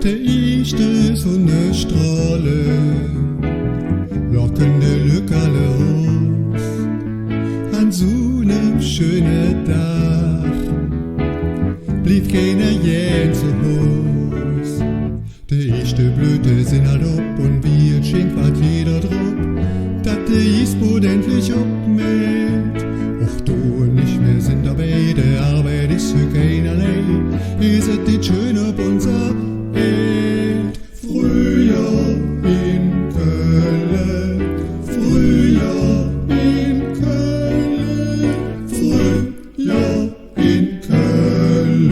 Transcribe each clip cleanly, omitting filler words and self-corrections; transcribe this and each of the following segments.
Der erste Sonnenstrahle locken de Lückerle raus an so nem schönen Tag blieb keiner jäh zu Haus. Der erste Blüte sind halt ob und wie ein Schenk wart jeder drauf, dat der Isboot endlich abmäht. Och du und ich, wir sind dabei, der Arbeit ist für keinerlei. Ihr seid nicht schön ob unser Eld. Frühjahr in Köln, Frühjahr in Köln, Frühjahr in Köln.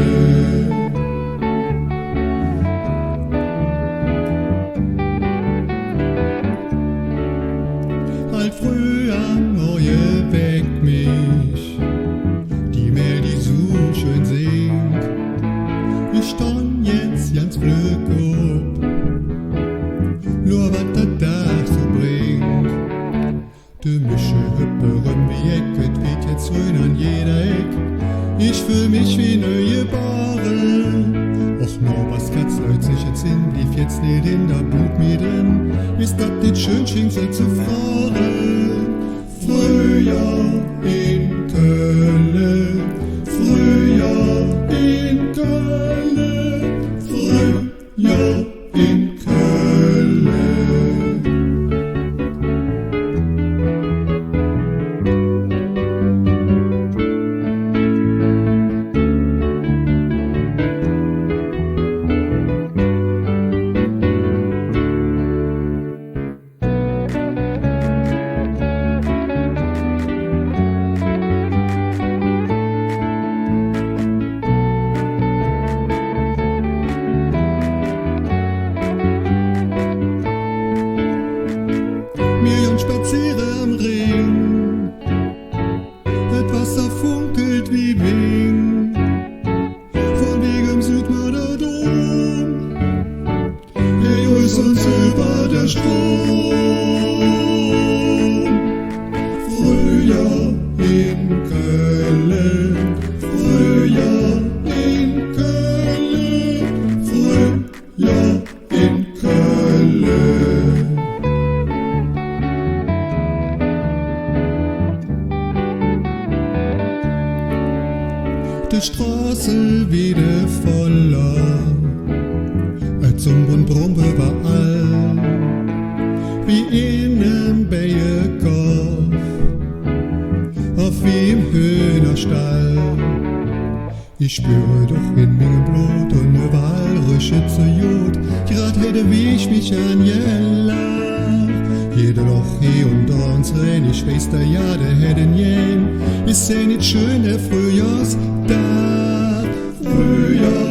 Halt früh am Neue weckt mich die Mehl, die so schön singt. Ich stand jetzt ganz Glück ob, nur wat der Tag so bringt. De Mische hüpperen wie Eck, et weht jetzt grün an jeder Eck. Ich fühl mich wie neugeboren. Och no, was Katzleut sich jetzt sind, lief jetzt nicht in der Blut mit drin. Ist dat nicht schön, Schingsel zu fahren? Frühjahr in Köln, Frühjahr in Köln, Frühjahr in Köln. Spaziere am Ring, das Wasser funkelt wie Wing, von wegen Südmörder Dom, hey, ist uns über der Strom. Frühjahr in Köln, Frühjahr in Köln, Frühjahr in Köln. Die Straße wieder voller, Zumb und Brumpe war all, wie in nem Bienenkorb, auf wie im Hühnerstall. Ich spüre doch in meinem Blut und überall Rüsche zu Jod, grad hätte wie ich mich an gelacht. Jeder Loch hier und da uns rein, ich weiß der ja, der hätten jen, ist ja nicht schön der Frühjahrstag. Frühjahr